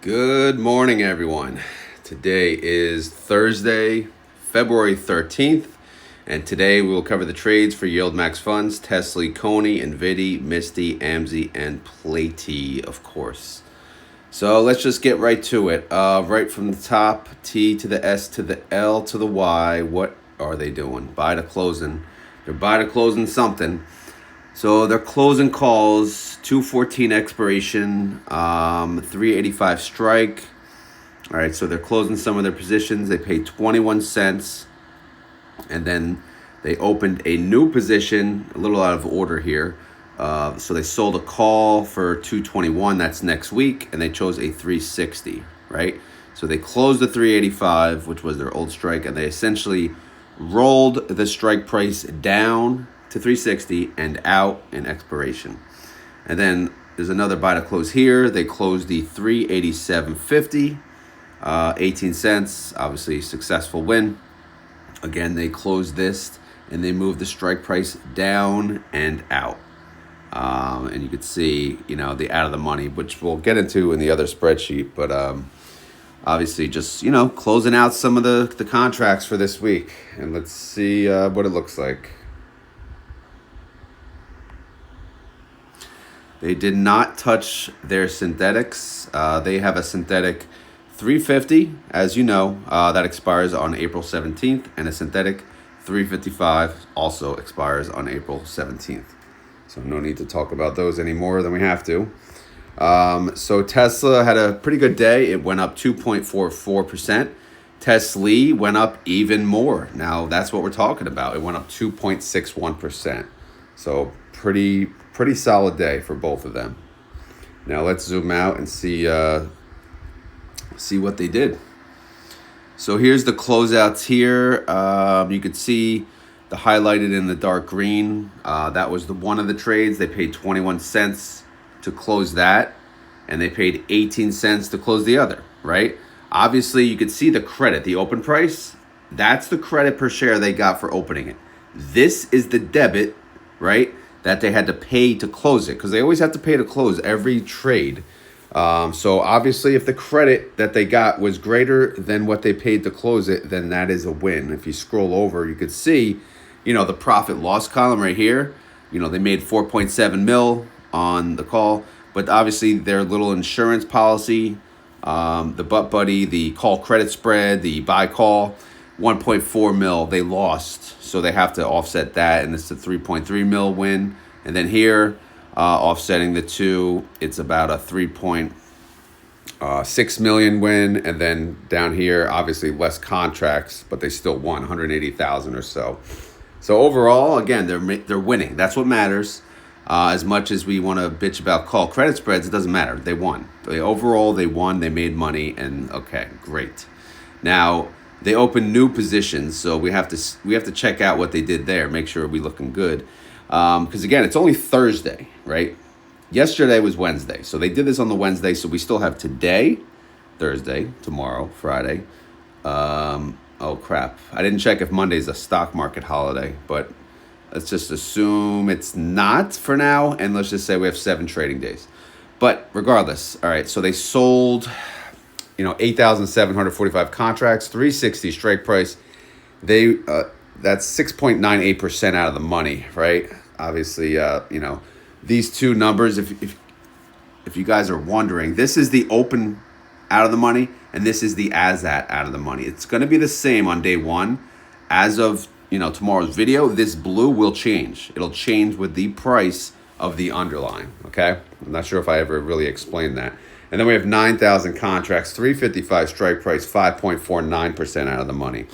Good morning, everyone. Today is Thursday, February 13th, and today we will cover the trades for YieldMax funds, TSLY, CONY, NVDY, Misty, AMZY, and PLTY, of course. So let's just get right to it. Right from the top, T to the S to the L to the Y. What are they doing? Buy to closing. They're buy to closing something. So they're closing calls, 214 expiration, 385 strike. All right, so they're closing some of their positions. They paid 21 cents, and then they opened a new position, a little out of order here. So they sold a call for 221. That's next week, and they chose a 360. Right. So they closed the 385, which was their old strike, and they essentially rolled the strike price down to 360 and out in expiration. And then there's another buy to close here. They closed the 387.50, 18 cents, obviously successful win. Again, they closed this and they moved the strike price down and out. And you could see, the out of the money, which we'll get into in the other spreadsheet, but obviously just, closing out some of the contracts for this week. And let's see what it looks like. They did not touch their synthetics. They have a synthetic 350, as you know, that expires on April 17th, and a synthetic 355 also expires on April 17th. So no need to talk about those any more than we have to. So Tesla had a pretty good day. It went up 2.44%. TSLY went up even more. Now that's what we're talking about. It went up 2.61%. So pretty solid day for both of them. Now let's zoom out and see what they did. So here's the closeouts here. You could see the highlighted in the dark green. That was one of the trades. They paid 21 cents to close that, and they paid 18 cents to close the other, right? Obviously, you could see the credit, the open price. That's the credit per share they got for opening it. This is the debit, right, that they had to pay to close it, because they always have to pay to close every trade. So obviously, if the credit that they got was greater than what they paid to close it, then that is a win. If you scroll over, you could see, the profit loss column right here. They made 4.7 mil on the call, but obviously their little insurance policy, the butt buddy, the call credit spread, the buy call, 1.4 mil they lost, so they have to offset that, and it's a 3.3 mil win. And then here, offsetting the two, it's about a 3.6 million win. And then down here, obviously less contracts, but they still won 180,000 or so. So overall, again, they're winning. That's what matters. As much as we want to bitch about call credit spreads, it doesn't matter. They won. Overall, they won. They made money, and okay, great. Now they opened new positions, so we have to check out what they did there. Make sure we're looking good, because again, it's only Thursday, right? Yesterday was Wednesday, so they did this on the Wednesday. So we still have today, Thursday, tomorrow, Friday. Oh crap! I didn't check if Monday's a stock market holiday, but let's just assume it's not for now, and let's just say we have 7 trading days. But regardless, all right, so they sold, 8,745 contracts, 360 strike price. They that's 6.98% out of the money, right? Obviously, these two numbers, if you guys are wondering, this is the open out of the money, and this is the as at out of the money. It's going to be the same on day one. As of tomorrow's video, this blue will change. It'll change with the price of the underlying, okay? I'm not sure if I ever really explained that. And then we have 9,000 contracts, 355 strike price, 5.49% out of the money.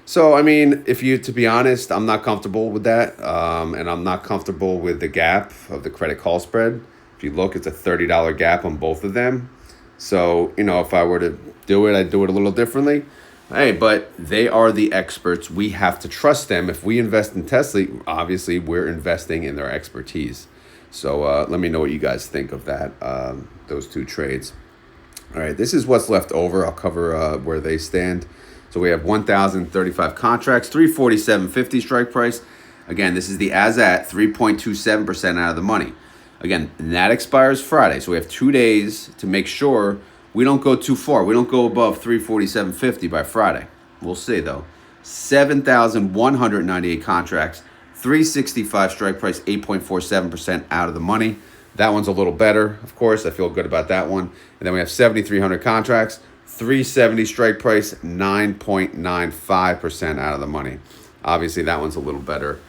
So, I mean, to be honest, I'm not comfortable with that. And I'm not comfortable with the gap of the credit call spread. If you look, it's a $30 gap on both of them. So, if I were to do it, I'd do it a little differently. Hey, but they are the experts. We have to trust them. If we invest in TSLY, obviously we're investing in their expertise. So let me know what you guys think of that, those two trades. All right, this is what's left over. I'll cover where they stand. So we have 1,035 contracts, 347.50 strike price. Again, this is the as at 3.27% out of the money. Again, that expires Friday. So we have 2 days to make sure We don't go too far. We don't go above 347.50 by Friday. We'll see, though. 7,198 contracts, 365 strike price, 8.47% out of the money. That one's a little better, of course. I feel good about that one. And then we have 7,300 contracts, 370 strike price, 9.95% out of the money. Obviously, that one's a little better,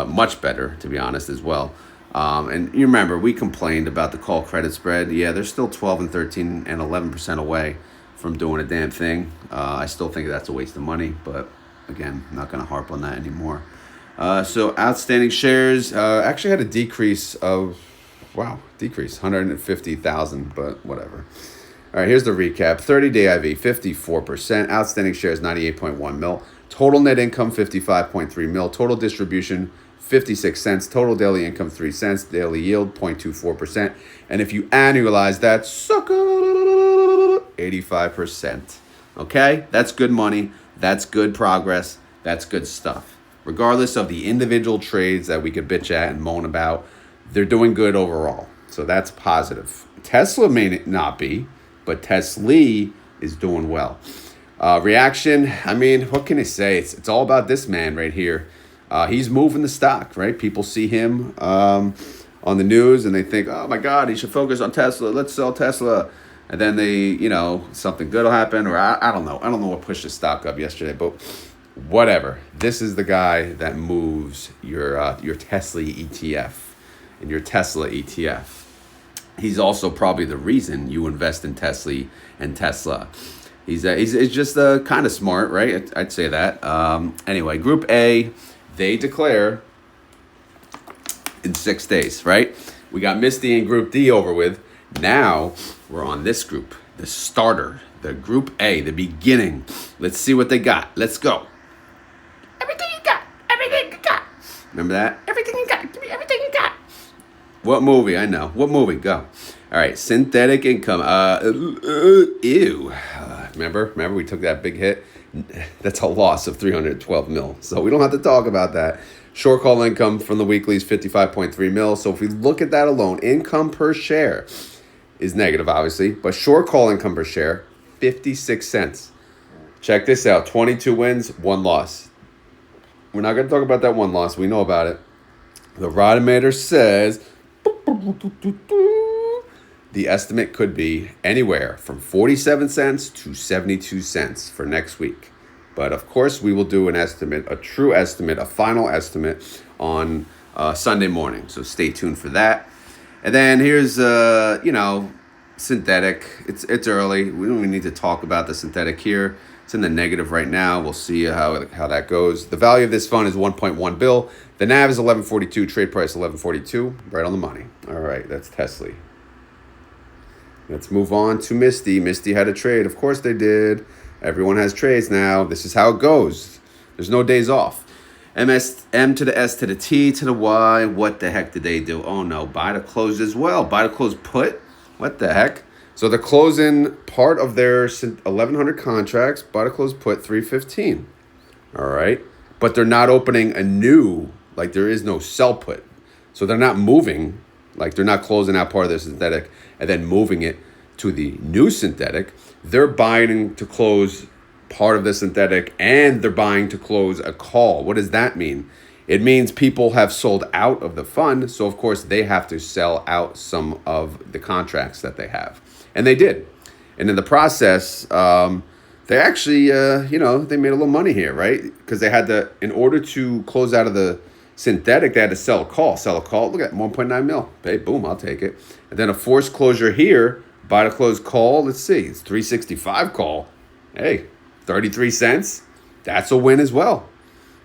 much better, to be honest, as well. And you remember, we complained about the call credit spread. Yeah, they're still 12 and 13 and 11% away from doing a damn thing. I still think that's a waste of money, but again, I'm not going to harp on that anymore. So outstanding shares actually had a decrease of, 150,000, but whatever. All right, here's the recap. 30-day IV, 54%. Outstanding shares, 98.1 mil. Total net income, 55.3 mil. Total distribution, 56 cents. Total daily income, 3 cents. Daily yield, 0.24%. And if you annualize that, sucker, 85%. Okay? That's good money. That's good progress. That's good stuff. Regardless of the individual trades that we could bitch at and moan about, they're doing good overall. So that's positive. Tesla may not be, but TSLY is doing well. Reaction, I mean, what can I say? It's all about this man right here. He's moving the stock, right? People see him on the news and they think, oh my God, he should focus on Tesla. Let's sell Tesla. And then they, something good will happen. Or I don't know. I don't know what pushed the stock up yesterday, but whatever. This is the guy that moves your TSLY ETF and your Tesla ETF. He's also probably the reason you invest in TSLY and Tesla. He's just kind of smart, right? I'd say that. Anyway, Group A, they declare in 6 days, right? We got Misty and Group D over with. Now we're on this group, the starter, the Group A, the beginning. Let's see what they got. Let's go. Everything you got. Everything you got. Remember that? Everything you got. Give me everything you got. What movie? I know. What movie? Go. All right. Synthetic income. Ew. Remember we took that big hit? That's a loss of 312 mil. So we don't have to talk about that. Short call income from the weekly is 55.3 mil. So if we look at that alone, income per share is negative, obviously. But short call income per share, 56 cents. Check this out. 22 wins, 1 loss. We're not going to talk about that 1 loss. We know about it. The Rotometer says the estimate could be anywhere from 47 cents to 72 cents for next week. But of course, we will do an estimate, a true estimate, a final estimate on Sunday morning. So stay tuned for that. And then here's, synthetic. It's early. We don't even need to talk about the synthetic here. It's in the negative right now. We'll see how that goes. The value of this fund is 1.1 bill. The NAV is 1142. Trade price 1142. Right on the money. All right, that's TSLY. Let's move on to Misty. Misty had a trade. Of course they did. Everyone has trades now. This is how it goes. There's no days off. M to the S to the T to the Y. What the heck did they do? Oh no, buy to close as well. Buy to close put. What the heck? So they're closing part of their 1,100 contracts. Buy to close put 315. All right. But they're not opening a new, like there is no sell put. So they're not moving, like they're not closing out part of their synthetic and then moving it to the new synthetic. They're buying to close part of the synthetic and they're buying to close a call. What does that mean? It means people have sold out of the fund. So of course they have to sell out some of the contracts that they have. And they did. And in the process, they actually, they made a little money here, right? Because they had to, in order to close out of the synthetic, they had to sell a call. Look at 1.9 mil. Hey, boom, I'll take it. And then a forced closure here, buy to close call. Let's see, it's 365 call. Hey, 33 cents. That's a win as well.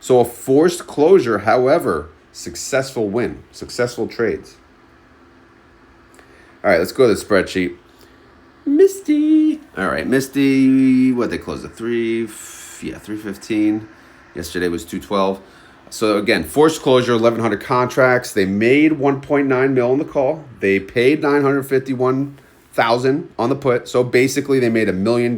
So a forced closure, however, successful win, successful trades. All right, let's go to the spreadsheet. Misty. All right, Misty, what they closed at 315. Yesterday was 212. So again, forced closure, 1,100 contracts. They made 1.9 mil on the call. They paid 951,000 on the put. So basically they made $1 million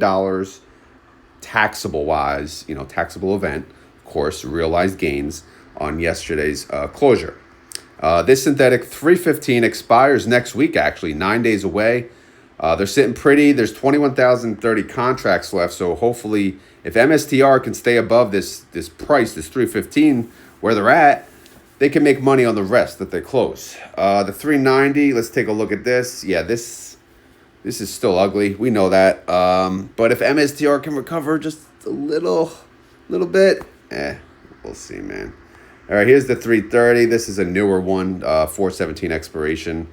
taxable wise, taxable event, of course, realized gains on yesterday's closure. This synthetic 315 expires next week, actually, 9 days away. They're sitting pretty. There's 21,030 contracts left. So hopefully, if MSTR can stay above this price, this 315, where they're at, they can make money on the rest that they close. The 390, let's take a look at this. Yeah, this is still ugly. We know that. But if MSTR can recover just a little bit, we'll see, man. All right, here's the 330. This is a newer one, 417 expiration.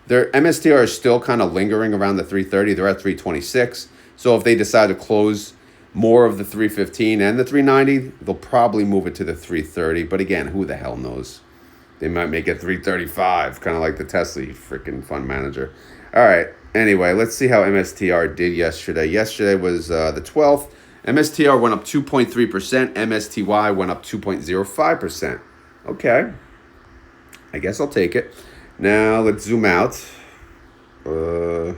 Their MSTR is still kind of lingering around the 330. They're at 326. So if they decide to close more of the 315 and the 390, they'll probably move it to the 330. But again, who the hell knows? They might make it 335, kind of like the TSLY freaking fund manager. All right. Anyway, let's see how MSTR did yesterday. Yesterday was the 12th. MSTR went up 2.3%. MSTY went up 2.05%. Okay. I guess I'll take it. Now let's zoom out. Got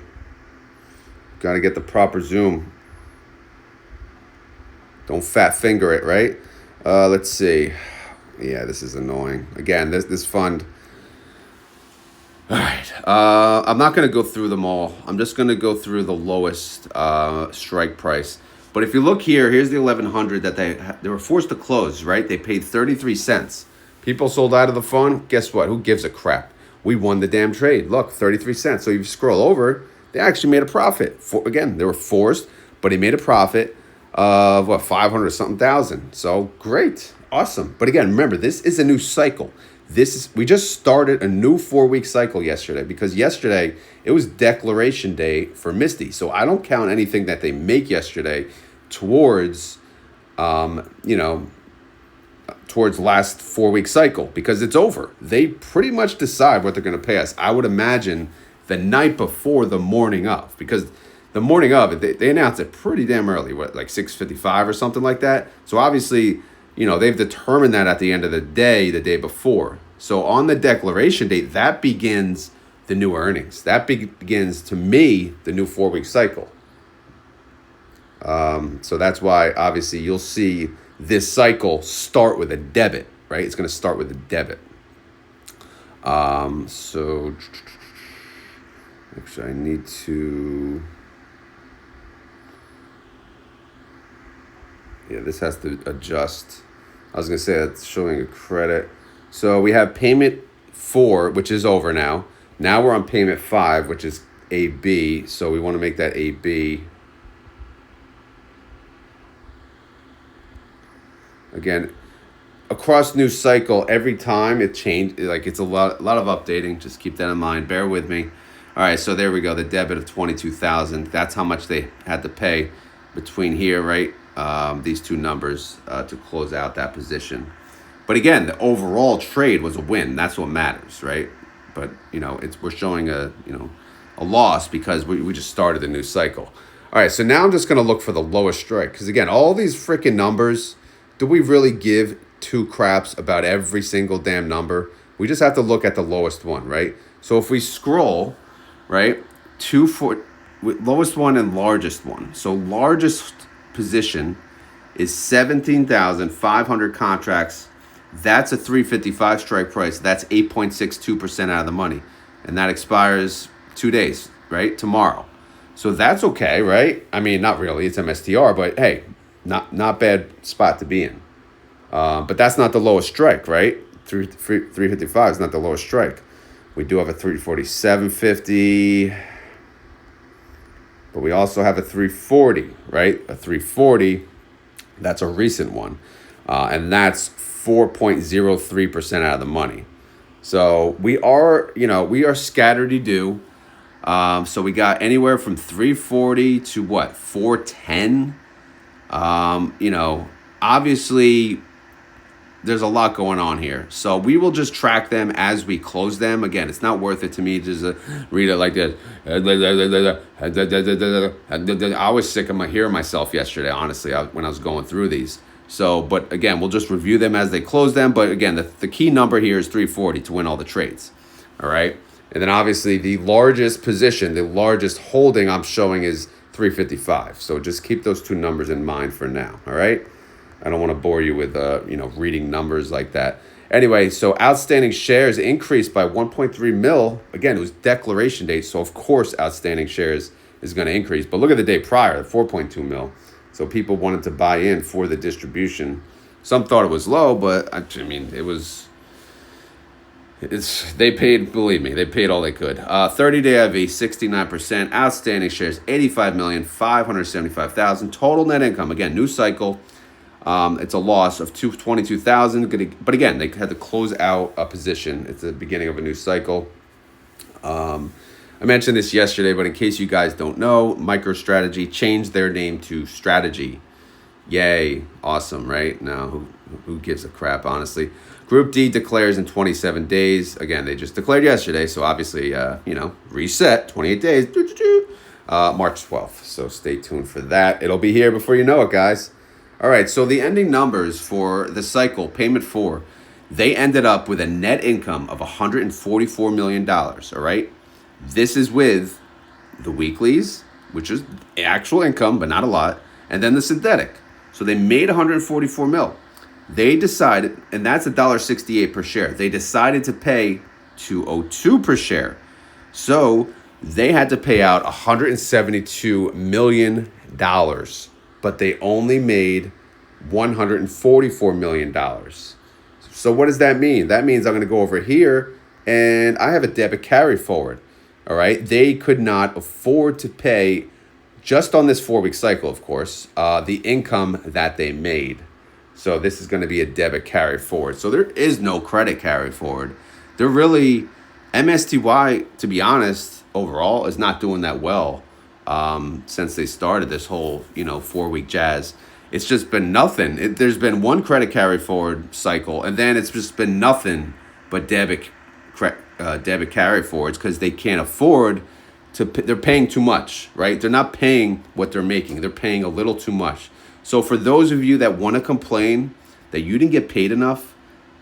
to get the proper zoom. Don't fat finger it, right? Let's see. Yeah, this is annoying. Again, this fund. All right. I'm not going to go through them all. I'm just going to go through the lowest strike price. But if you look here, here's the 1100 that they were forced to close, right? They paid 33 cents. People sold out of the fund. Guess what? Who gives a crap? We won the damn trade. Look, 33 cents. So if you scroll over, they actually made a profit. Again, they were forced, but he made a profit of, 500-something thousand. So great. Awesome. But again, remember, this is a new cycle. We just started a new 4-week cycle yesterday because yesterday it was declaration day for Misty. So I don't count anything that they make yesterday towards, towards last 4-week cycle because it's over. They pretty much decide what they're going to pay us. I would imagine the night before the morning of, because the morning of, they announced it pretty damn early, like 6:55 or something like that. So obviously, they've determined that at the end of the day before. So on the declaration date, that begins the new earnings. That begins, to me, the new 4-week cycle. So that's why, obviously, you'll see this cycle start with a debit, right? It's going to start with a debit. So actually, I need to... Yeah, this has to adjust. I was going to say that's showing a credit. So we have payment 4, which is over now. Now we're on payment 5, which is AB. So we want to make that AB. Again, across new cycle, every time it changed, like it's a lot of updating. Just keep that in mind. Bear with me. All right, so there we go. The debit of 22,000. That's how much they had to pay between here, right? These two numbers to close out that position. But again, the overall trade was a win. That's what matters, right? But we're showing a loss because we just started a new cycle. All right, so now I'm just gonna look for the lowest strike because again, all these freaking numbers. Do we really give two craps about every single damn number? We just have to look at the lowest one, right? So if we scroll, right, lowest one and largest one. So largest position is 17,500 contracts. That's a 355 strike price. That's 8.62% out of the money. And that expires 2 days, right? Tomorrow. So that's okay, right? I mean, not really. It's MSTR, but hey, not bad spot to be in. But that's not the lowest strike, right? 355 is not the lowest strike. We do have a 347.50. But we also have a 340, right? A 340, that's a recent one. And that's 4.03% out of the money. So we are scattered-do. So we got anywhere from 340 to what? 410. Obviously there's a lot going on here. So we will just track them as we close them. Again, it's not worth it to me just read it like this. I was sick of hearing myself yesterday, honestly, when I was going through these. So, but again, we'll just review them as they close them. But again, the key number here is 340 to win all the trades. All right. And then obviously the largest position, the largest holding I'm showing is 355. So just keep those two numbers in mind for now. All right. I don't want to bore you with, reading numbers like that. Anyway, so outstanding shares increased by 1.3 mil. Again, it was declaration date. So of course, outstanding shares is going to increase. But look at the day prior, 4.2 mil. So people wanted to buy in for the distribution. Some thought it was low, but I mean, they paid, believe me, they paid all they could. 30-day IV, 69%. Outstanding shares, 85,575,000. Total net income, again, new cycle. It's a loss of 22,000. But again, they had to close out a position. It's the beginning of a new cycle. I mentioned this yesterday, but in case you guys don't know, MicroStrategy changed their name to Strategy. Yay. Awesome, right? Now, who gives a crap, honestly? Group D declares in 27 days. Again, they just declared yesterday, so obviously, reset, 28 days, March 12th. So stay tuned for that. It'll be here before you know it, guys. All right, so the ending numbers for the cycle, payment 4, they ended up with a net income of $144 million, all right? This is with the weeklies, which is actual income, but not a lot, and then the synthetic. So they made 144 mil. They decided, and that's $1.68 per share. They decided to pay $2.02 per share. So they had to pay out $172 million, but they only made $144 million. So what does that mean? That means I'm going to go over here, and I have a debit carry forward. All right. They could not afford to pay, just on this 4-week cycle, of course, the income that they made. So this is going to be a debit carry forward. So there is no credit carry forward. They're really, MSTY, to be honest, overall is not doing that well since they started this whole, 4-week jazz. It's just been nothing. There's been one credit carry forward cycle, and then it's just been nothing but debit carry forwards because they can't afford to. They're paying too much, right? They're not paying what they're making. They're paying a little too much. So for those of you that want to complain that you didn't get paid enough,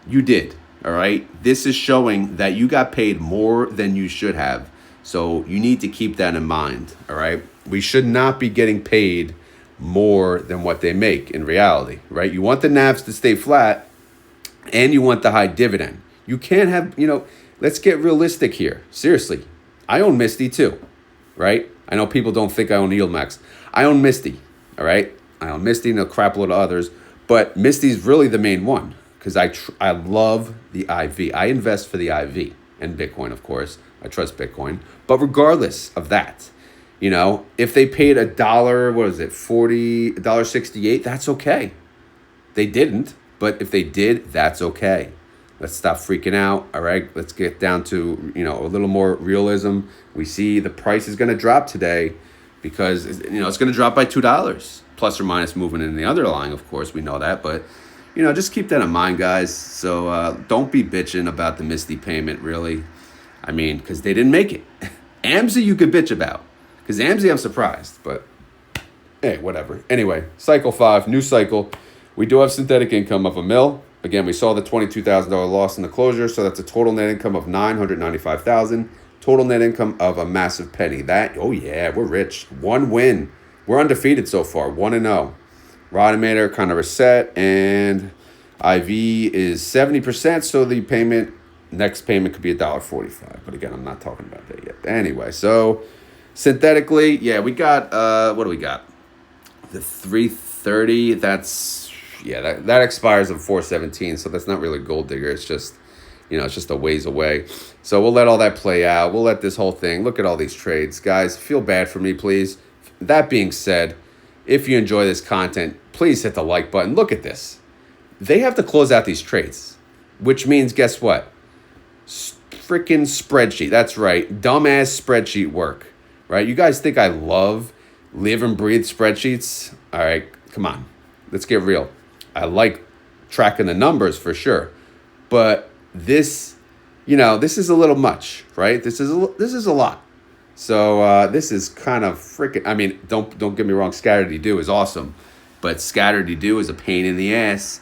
you did, all right? This is showing that you got paid more than you should have. So you need to keep that in mind, all right? We should not be getting paid more than what they make in reality, right? You want the NAVs to stay flat and you want the high dividend. You can't have, let's get realistic here. Seriously, I own Misty too, right? I know people don't think I own YieldMax. I own Misty, all right? I own Misty and a crap load of others, but Misty's really the main one because I love the IV. I invest for the IV and Bitcoin, of course. I trust Bitcoin. But regardless of that, if they paid $1.68, that's okay. They didn't, but if they did, that's okay. Let's stop freaking out, all right? Let's get down to, a little more realism. We see the price is going to drop today because, it's going to drop by $2. Plus or minus movement in the underlying, of course, we know that. But, just keep that in mind, guys. So don't be bitching about the Misty payment, really. I mean, because they didn't make it. AMZY you could bitch about. Because AMZY I'm surprised. But, hey, whatever. Anyway, cycle 5, new cycle. We do have synthetic income of $1 million. Again, we saw the $22,000 loss in the closure. So that's a total net income of $995,000. Total net income of a massive penny. Oh yeah, we're rich. One win. We're undefeated so far, 1-0. Rodemator kind of reset, and IV is 70%, so the next payment could be $1.45. But again, I'm not talking about that yet. Anyway, so synthetically, yeah, we got, what do we got? The 330, that expires on 4/17, so that's not really gold digger. It's just, it's just a ways away. So we'll let all that play out. We'll let this whole thing, look at all these trades. Guys, feel bad for me, please. That being said, if you enjoy this content, please hit the like button. Look at this. They have to close out these trades, which means, guess what? Freaking spreadsheet. That's right. Dumbass spreadsheet work, right? You guys think I live and breathe spreadsheets? All right, come on. Let's get real. I like tracking the numbers for sure. But this, this is a little much, right? This is a lot. So this is kind of freaking, I mean, don't get me wrong, Scatter-D-Do is awesome, but Scatter-D-Do is a pain in the ass.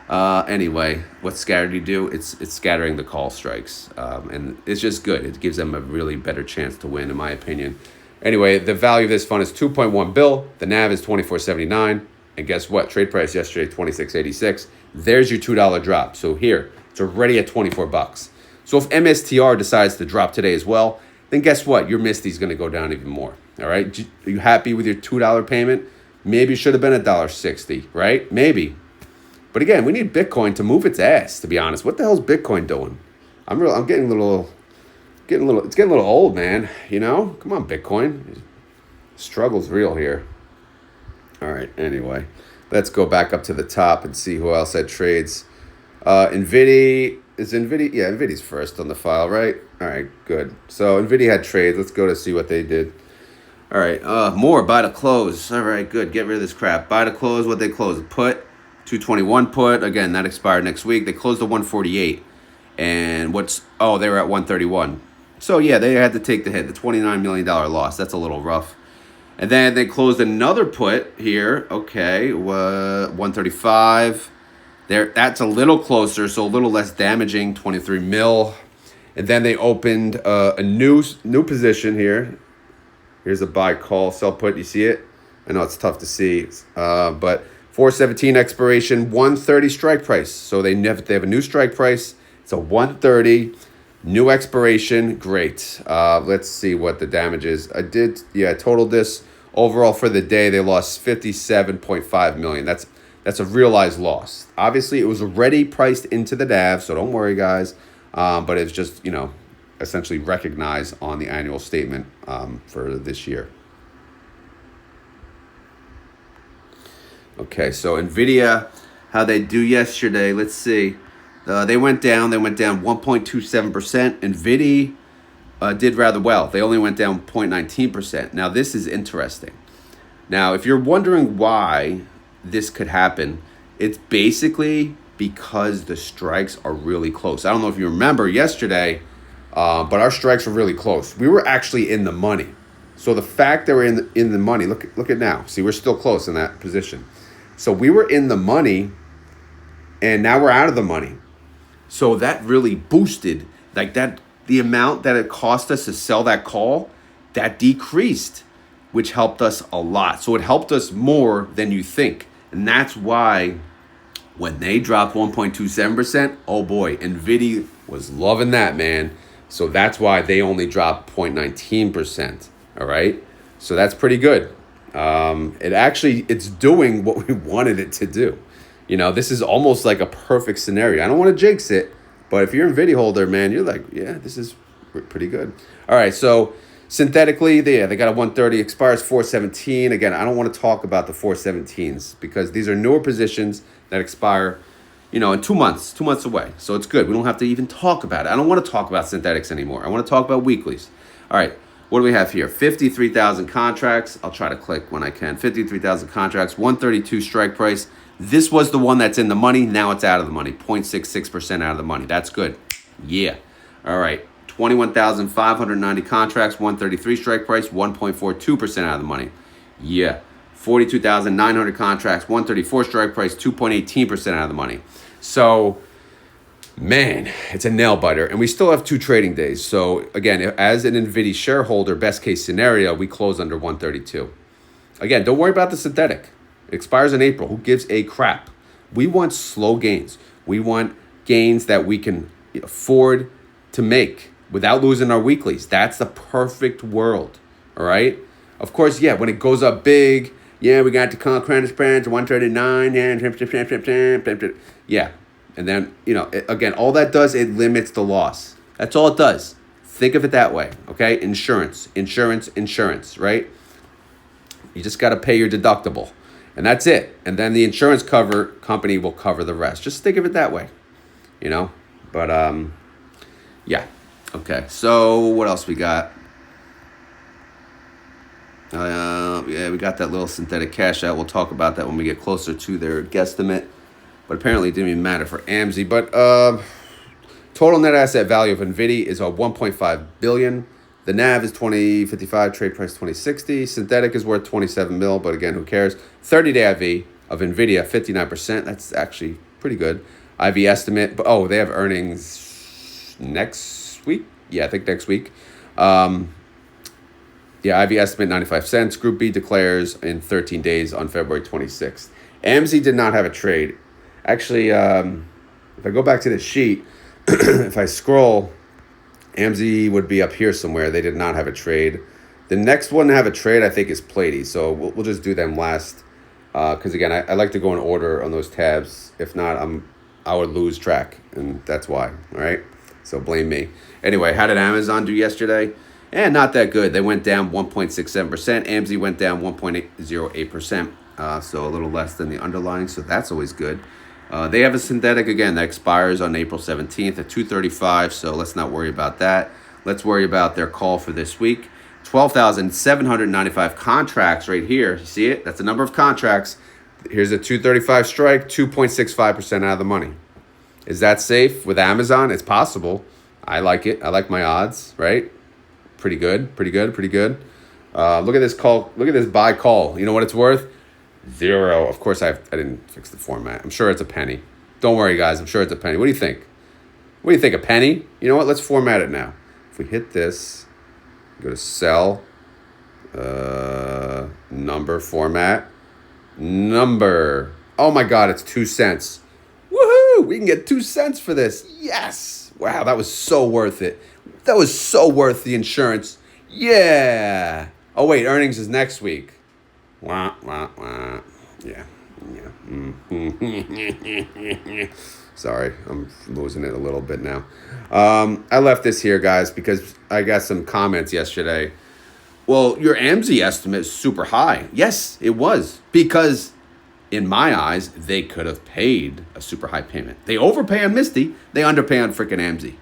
Anyway, what's Scatter-D-Do? It's scattering the call strikes, and it's just good. It gives them a really better chance to win, in my opinion. Anyway, the value of this fund is $2.1 billion. The NAV is $24.79, and guess what? Trade price yesterday, $26.86. There's your $2 drop. So here, it's already at $24. So if MSTR decides to drop today as well, then guess what? Your Misty's going to go down even more. All right. Are you happy with your $2 payment? Maybe it should have been $1.60, right? Maybe. But again, we need Bitcoin to move its ass, to be honest. What the hell's Bitcoin doing? I'm getting it's getting a little old, man. You know? Come on, Bitcoin. Struggle's real here. All right, anyway. Let's go back up to the top and see who else had trades. NVDY, yeah, NVIDIA's first on the file, right? All right, good. So NVIDIA had trades. Let's go to see what they did. All right, more buy to close. All right, good. Get rid of this crap. Buy to close, what they closed. Put, 221 put. Again, that expired next week. They closed at 148. And they were at 131. So yeah, they had to take the hit, the $29 million loss. That's a little rough. And then they closed another put here. Okay, 135. That's a little closer, so a little less damaging, 23 mil. And then they opened a new position here. Here's a buy, call, sell put. You see it? I know it's tough to see, but 417 expiration, 130 strike price. So they have a new strike price. It's a 130 new expiration. Great. Let's see what the damage is. I totaled this overall for the day. They lost 57.5 million. That's a realized loss. Obviously, it was already priced into the NAV, so don't worry, guys. But it's just, essentially recognized on the annual statement for this year. Okay, so NVIDIA, how they do yesterday, let's see. They went down 1.27%. NVIDIA did rather well. They only went down 0.19%. Now, this is interesting. Now, if you're wondering why this could happen, it's basically because the strikes are really close. I don't know if you remember yesterday, but our strikes were really close. We were actually in the money. So the fact that we're in the money, look at now. See, we're still close in that position. So we were in the money, and now we're out of the money. So that really boosted, the amount that it cost us to sell that call, that decreased, which helped us a lot. So it helped us more than you think. And that's why when they dropped 1.27%, oh boy, NVIDIA was loving that, man. So that's why they only dropped 0.19%. All right. So that's pretty good. It's doing what we wanted it to do. This is almost like a perfect scenario. I don't want to jinx it, but if you're a NVIDIA holder, man, you're like, yeah, this is pretty good. All right. So synthetically, they got a 130, expires 417. Again, I don't want to talk about the 417s because these are newer positions that expire, in 2 months, 2 months away. So it's good. We don't have to even talk about it. I don't want to talk about synthetics anymore. I want to talk about weeklies. All right. What do we have here? 53,000 contracts. I'll try to click when I can. 53,000 contracts, 132 strike price. This was the one that's in the money. Now it's out of the money. 0.66% out of the money. That's good. Yeah. All right. 21,590 contracts, 133 strike price, 1.42% out of the money. Yeah. 42,900 contracts, 134 strike price, 2.18% out of the money. So, man, it's a nail biter. And we still have 2 trading days. So, again, as an NVIDIA shareholder, best case scenario, we close under 132. Again, don't worry about the synthetic. It expires in April. Who gives a crap? We want slow gains. We want gains that we can afford to make without losing our weeklies. That's the perfect world. All right? Of course, yeah, when it goes up big, yeah, we got the credit spreads, 139, yeah. And then, again, all that does, it limits the loss. That's all it does. Think of it that way, okay? Insurance, right? You just got to pay your deductible. And that's it. And then the insurance company will cover the rest. Just think of it that way, But, yeah. Okay, so what else we got? We got that little synthetic cash out. We'll talk about that when we get closer to their guesstimate. But apparently it didn't even matter for AMZY. But total net asset value of NVIDIA is 1.5 billion. The NAV is 2055, trade price 2060. Synthetic is worth 27 mil, but again, who cares? 30-day IV of NVIDIA, 59%. That's actually pretty good. IV estimate, but they have earnings next week. Yeah, I think next week. IV estimate 95 cents. Group B declares in 13 days on February 26th. AMZY did not have a trade. Actually, if I go back to the sheet, if I scroll, AMZY would be up here somewhere. They did not have a trade. The next one to have a trade, I think, is PLTY. So we'll just do them last. Because again, I like to go in order on those tabs. If not, I would lose track, and that's why. All right, so blame me. Anyway, how did Amazon do yesterday? And not that good. They went down 1.67%. AMZY went down 1.08%. So a little less than the underlying. So that's always good. They have a synthetic again that expires on April 17th at 2:35. So let's not worry about that. Let's worry about their call for this week. 12,795 contracts right here. You see it? That's the number of contracts. Here's a 235 strike, 2.65% out of the money. Is that safe with Amazon? It's possible. I like it. I like my odds, right? Pretty good, pretty good, pretty good. Look at this call. Look at this buy call. You know what it's worth? 0. Of course, I didn't fix the format. I'm sure it's a penny. Don't worry, guys. I'm sure it's a penny. What do you think? What do you think? A penny? You know what? Let's format it now. If we hit this, go to sell, number format, number. Oh my God, it's 2 cents. Woohoo! We can get 2 cents for this. Yes. Wow, that was so worth it. That was so worth the insurance. Yeah. Oh wait, earnings is next week. Wah, wah, wah. Yeah. Sorry, I'm losing it a little bit now. I left this here, guys, because I got some comments yesterday. Well, your AMZY estimate is super high. Yes, it was. Because in my eyes, they could have paid a super high payment. They overpay on Misty. They underpay on freaking AMZY.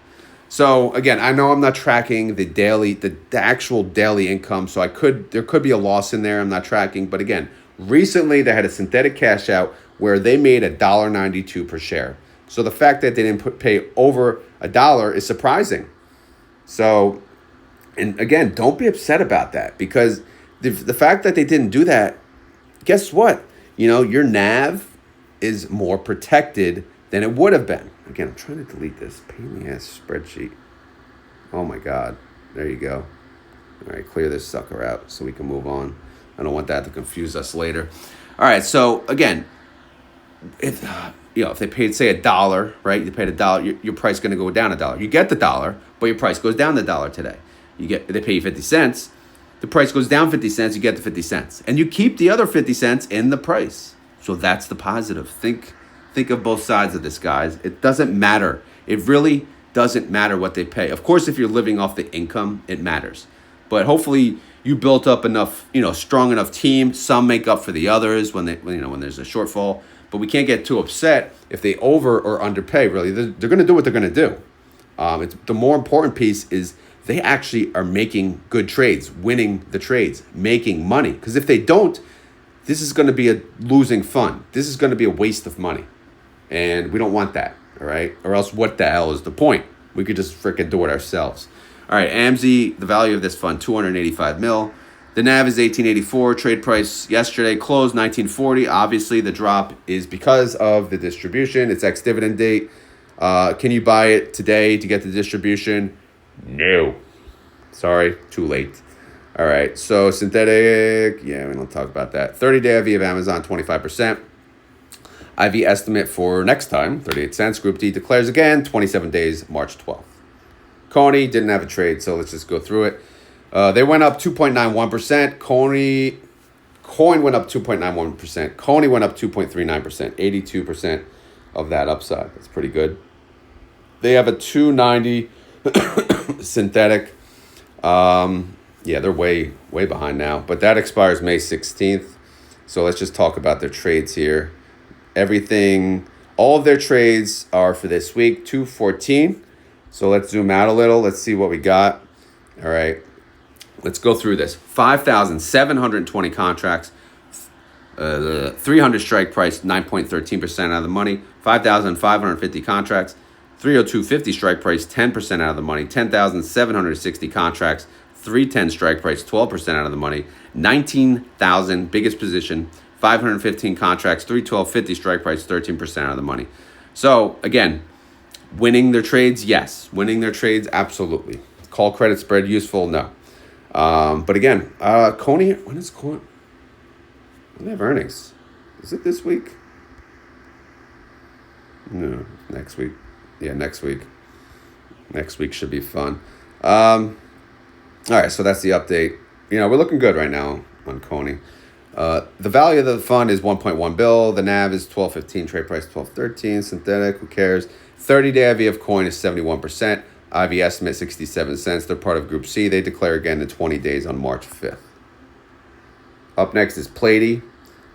So again, I know I'm not tracking the actual daily income. So there could be a loss in there. I'm not tracking. But again, recently they had a synthetic cash out where they made $1.92 per share. So the fact that they didn't pay over $1 is surprising. So, and again, don't be upset about that, because the fact that they didn't do that, guess what? You know, your NAV is more protected than it would have been. Again, I'm trying to delete this pain in the ass spreadsheet. Oh my God. There you go. All right, clear this sucker out so we can move on. I don't want that to confuse us later. All right, so again, if they paid, say, $1, right? You paid $1, your price is going to go down $1. You get the $1, but your price goes down $1 today. They pay you 50 cents. The price goes down 50 cents. You get the 50 cents, and you keep the other 50 cents in the price. So that's the positive. Think of both sides of this, guys. It doesn't matter. It really doesn't matter what they pay. Of course, if you're living off the income, it matters. But hopefully you built up enough, strong enough team. Some make up for the others when there's a shortfall. But we can't get too upset if they over or underpay. Really, they're going to do what they're going to do. The more important piece is they actually are making good trades, winning the trades, making money. Because if they don't, this is going to be a losing fund. This is going to be a waste of money. And we don't want that, all right? Or else what the hell is the point? We could just freaking do it ourselves. All right, AMZY, the value of this fund, 285 mil. The NAV is 1884. Trade price yesterday closed 1940. Obviously, the drop is because of the distribution. It's ex-dividend date. Can you buy it today to get the distribution? No. Sorry, too late. All right, so synthetic, we don't talk about that. 30-day IV of Amazon, 25%. IV estimate for next time, 38 cents. Group D declares again, 27 days, March 12th. CONY didn't have a trade, so let's just go through it. They went up 2.91%. Coin went up 2.91%. CONY went up 2.39%. 82% of that upside. That's pretty good. They have a 290 synthetic. They're way behind now. But that expires May 16th. So let's just talk about their trades here. All of their trades are for this week, 2/14. So let's zoom out a little. Let's see what we got. All right. Let's go through this. 5,720 contracts. 300 strike price, 9.13% out of the money. 5,550 contracts. 302.50 strike price, 10% out of the money. 10,760 contracts. 310 strike price, 12% out of the money. 19,000, biggest position. 515 contracts, 312.50 strike price, 13% out of the money. So again, winning their trades, yes. Winning their trades, absolutely. Call credit spread useful, no. But again, CONY, when do they have earnings? Is it this week? No, next week. Yeah, next week. Next week should be fun. All right, so that's the update. we're looking good right now on CONY. The value of the fund is 1.1 bill. The NAV is 12.15. Trade price 12.13. Synthetic, who cares? 30-day IV of coin is 71%. IV estimate 67 cents. They're part of Group C. They declare again in 20 days on March 5th. Up next is PLTY.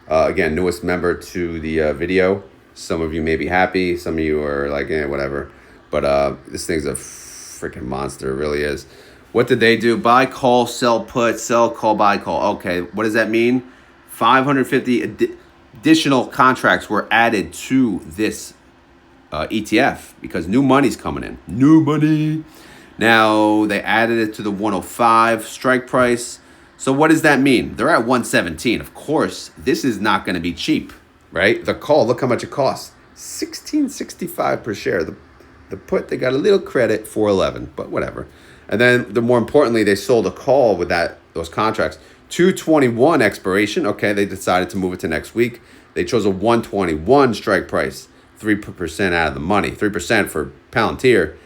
Again, newest member to the video. Some of you may be happy. Some of you are like, whatever. But this thing's a freaking monster. It really is. What did they do? Buy, call, sell, put, sell, call, buy, call. Okay, what does that mean? 550 additional contracts were added to this ETF because new money's coming in. New money. Now, they added it to the 105 strike price. So what does that mean? They're at 117. Of course, this is not going to be cheap, right? The call, look how much it costs. $16.65 per share. The put, they got a little credit, $4.11, but whatever. And then, more importantly, they sold a call with those contracts. 221 expiration. Okay, they decided to move it to next week. They chose a 121 strike price, 3% out of the money. 3% for Palantir.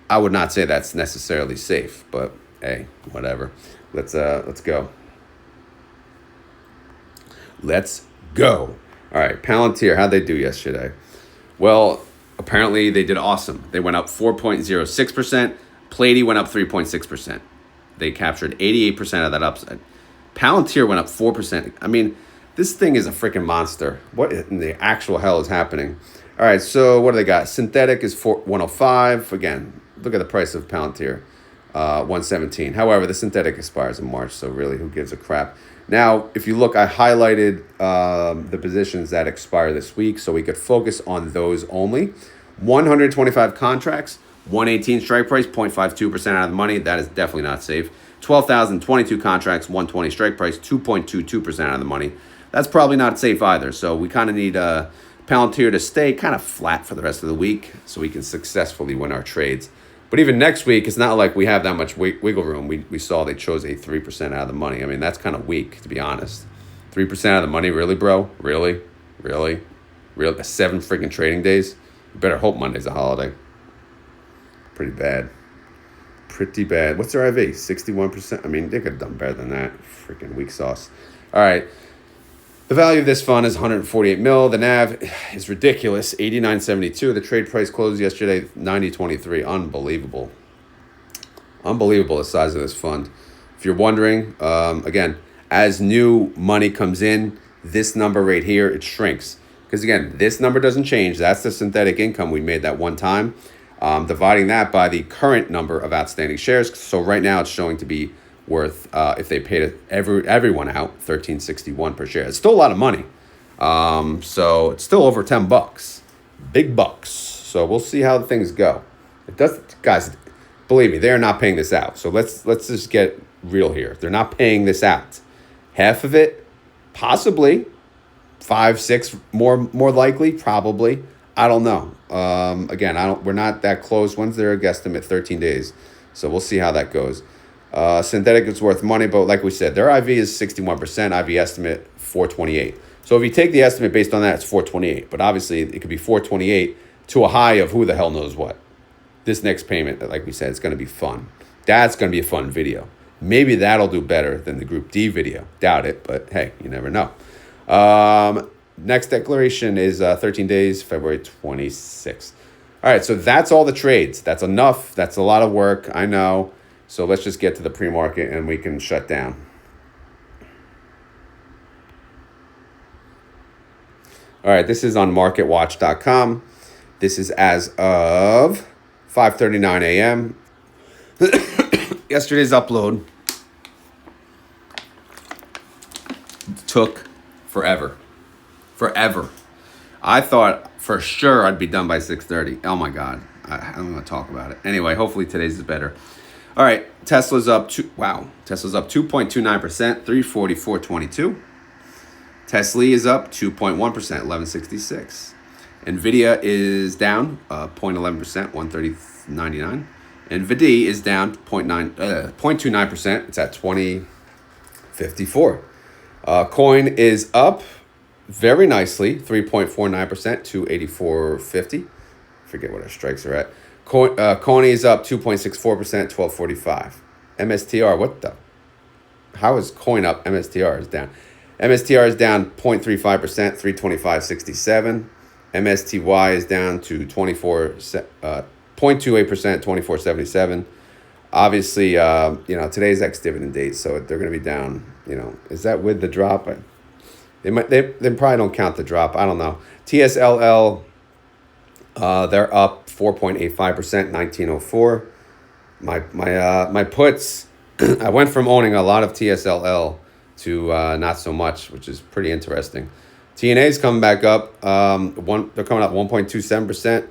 I would not say that's necessarily safe, but hey, whatever. Let's go. Let's go. All right, Palantir, how'd they do yesterday? Well, apparently they did awesome. They went up 4.06%. PLTY went up 3.6%. They captured 88% of that upside. Palantir went up 4%. I mean, this thing is a freaking monster. What in the actual hell is happening? All right, so what do they got? Synthetic is 105. Again, look at the price of Palantir, 117. However, the synthetic expires in March, so really, who gives a crap? Now, if you look, I highlighted the positions that expire this week, so we could focus on those only. 125 contracts, 118 strike price, 0.52% out of the money. That is definitely not safe. 12,022 contracts, 120 strike price, 2.22% out of the money. That's probably not safe either. So we kind of need Palantir to stay kind of flat for the rest of the week so we can successfully win our trades. But even next week, it's not like we have that much wiggle room. We saw they chose a 3% out of the money. I mean, that's kind of weak, to be honest. 3% out of the money, really, bro? Really? 7 freaking trading days? You better hope Monday's a holiday. Pretty bad. What's their IV? 61%? I mean, they could have done better than that. Freaking weak sauce. All right. The value of this fund is 148 mil. The NAV is ridiculous, 89.72. The trade price closed yesterday, 90.23. Unbelievable. Unbelievable, the size of this fund. If you're wondering, again, as new money comes in, this number right here, it shrinks. Because again, this number doesn't change. That's the synthetic income we made that one time. Dividing that by the current number of outstanding shares. So right now it's showing to be worth, if they paid everyone out, $13.61 per share. It's still a lot of money. So it's still over $10. Big bucks. So we'll see how things go. It does, guys, believe me, they're not paying this out. So let's just get real here. They're not paying this out. Half of it, possibly. 5, 6, more likely, probably. I don't know. Again, we're not that close. When's their guesstimate? 13 days. So we'll see how that goes. Synthetic is worth money, but like we said, their IV is 61%. IV estimate 428. So if you take the estimate based on that, it's 428. But obviously, it could be 428 to a high of who the hell knows what. This next payment, like we said, it's going to be fun. That's going to be a fun video. Maybe that'll do better than the Group D video. Doubt it, but hey, you never know. Next declaration is 13 days, February 26th. All right, so that's all the trades. That's enough. That's a lot of work, I know. So let's just get to the pre-market and we can shut down. All right, this is on marketwatch.com. This is as of 5:39 a.m. Yesterday's upload took forever. I thought for sure I'd be done by 6:30. Oh my God. I'm going to talk about it. Anyway, hopefully today's is better. All right. Tesla's up. Tesla's up 2.29%, 344.22. TSLY is up 2.1%, 1166. Nvidia is down 0.11%, 130.99. NVDY is down 0.29%. It's at 20.54. Coin is up very nicely, 3.49%, 284.50. Forget what our strikes are at. CONY is up 2.64%, 12.45. MSTR, what the? how is coin up? MSTR is down. MSTR is down 0.35%, 325.67. MSTY is down to 0.28%, 24.77. Obviously, today's ex-dividend date, so they're going to be down. Is that with the drop? They probably don't count the drop. I don't know. TSLL, they're up 4.85%, 1904. My puts, I went from owning a lot of TSLL to not so much, which is pretty interesting. TNA's coming back up. They're coming up 1.27%.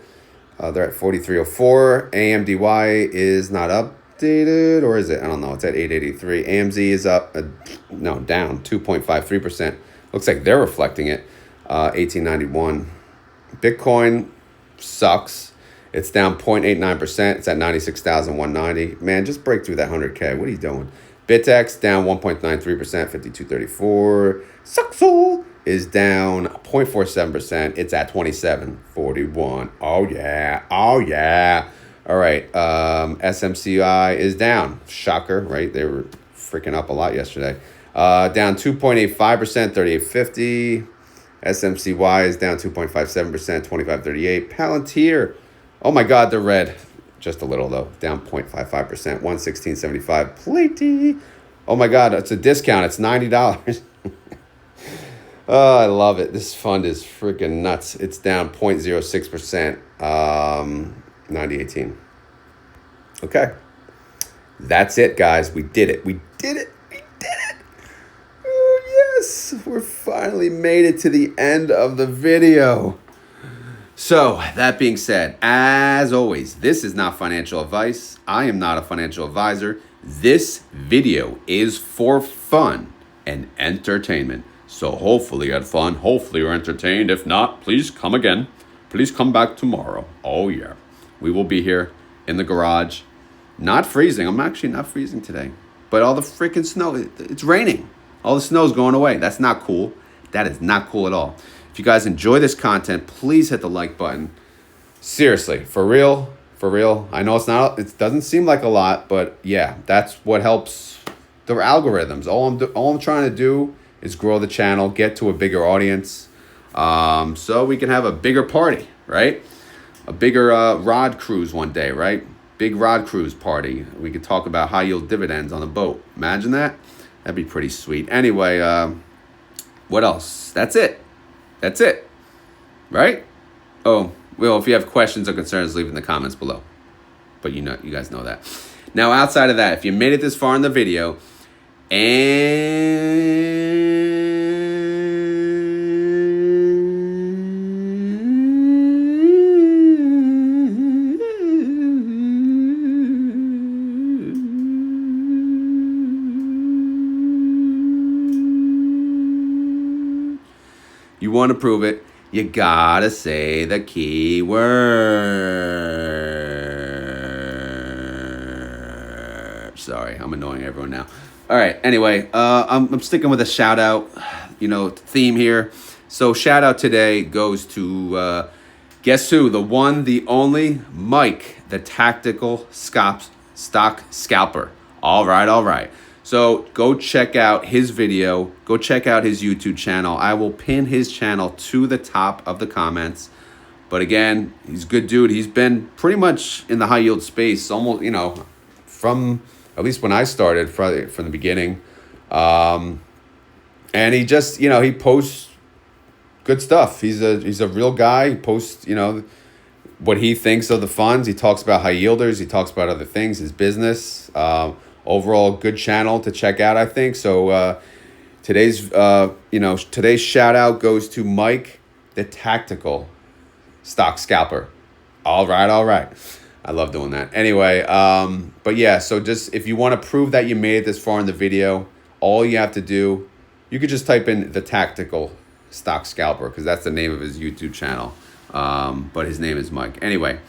They're at 4304. AMZY is not updated, or is it? I don't know. It's at 883. AMZY is up, down 2.53%. Looks like they're reflecting it. 1891. Bitcoin sucks. It's down 0.89%. It's at 96,190. Man, just break through that 100K. What are you doing? BitX down 1.93%, 5234. Suxel is down 0.47%. It's at 2741. Oh yeah. Oh yeah. All right. SMCI is down. Shocker, right? They were freaking up a lot yesterday. Down 2.85%, 3850. SMCY is down 2.57%, 2538. Palantir. Oh my God, they're red. Just a little though, down 0.55%, 116.75. PLTY. Oh my God, it's a discount. It's $90. Oh, I love it. This fund is freaking nuts. It's down 0.06%, 9018. Okay, that's it, guys. We did it. We did it. We did it. Oh yes, we're finally made it to the end of the video. So, that being said, as always, this is not financial advice. I am not a financial advisor. This video is for fun and entertainment. So hopefully you had fun. Hopefully you're entertained. If not, please come again. Please come back tomorrow. Oh, yeah. We will be here in the garage. Not freezing. I'm actually not freezing today. But all the freaking snow, it's raining. All the snow's going away. That's not cool. That is not cool at all. If you guys enjoy this content, please hit the like button. Seriously, for real, for real. I know it doesn't seem like a lot, but yeah, that's what helps the algorithms. All I'm trying to do is grow the channel, get to a bigger audience, so we can have a bigger party, right? A bigger rod cruise one day, right? Big rod cruise party. We could talk about high yield dividends on the boat. Imagine that. That'd be pretty sweet. Anyway, what else? That's it. That's it, right? Oh, well, if you have questions or concerns, leave in the comments below. But you guys know that. Now, outside of that, if you made it this far in the video, you want to prove it, you gotta say the key word. Sorry, I'm annoying everyone now. All right, anyway, I'm sticking with a shout out, theme here. So shout out today goes to, guess who? The one, the only, Mike, the tactical stock scalper. All right. So go check out his video. Go check out his YouTube channel. I will pin his channel to the top of the comments. But again, he's a good dude. He's been pretty much in the high yield space almost, from at least when I started from the beginning. And he just, he posts good stuff. He's a real guy. He posts, what he thinks of the funds. He talks about high yielders. He talks about other things, his business. Overall, good channel to check out, I think. So today's shout out goes to Mike, the tactical stock scalper. All right. I love doing that. Anyway, but yeah, so just if you want to prove that you made it this far in the video, all you have to do, you could just type in the tactical stock scalper, because that's the name of his YouTube channel. But his name is Mike. Anyway,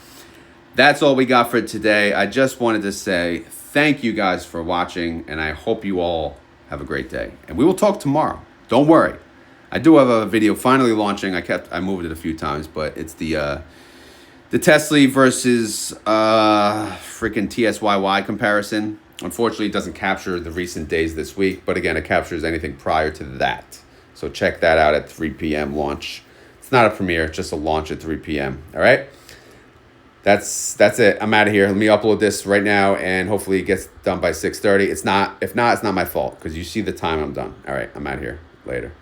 that's all we got for today. I just wanted to say thank you guys for watching, and I hope you all have a great day. And we will talk tomorrow. Don't worry. I do have a video finally launching. I moved it a few times, but it's the TSLY versus freaking TSYY comparison. Unfortunately, it doesn't capture the recent days this week, but again, it captures anything prior to that. So check that out at 3 p.m. launch. It's not a premiere, it's just a launch at 3 p.m. All right? That's it. I'm out of here. Let me upload this right now, and hopefully it gets done by 6:30. If not, it's not my fault, because you see the time I'm done. All right, I'm out of here. Later.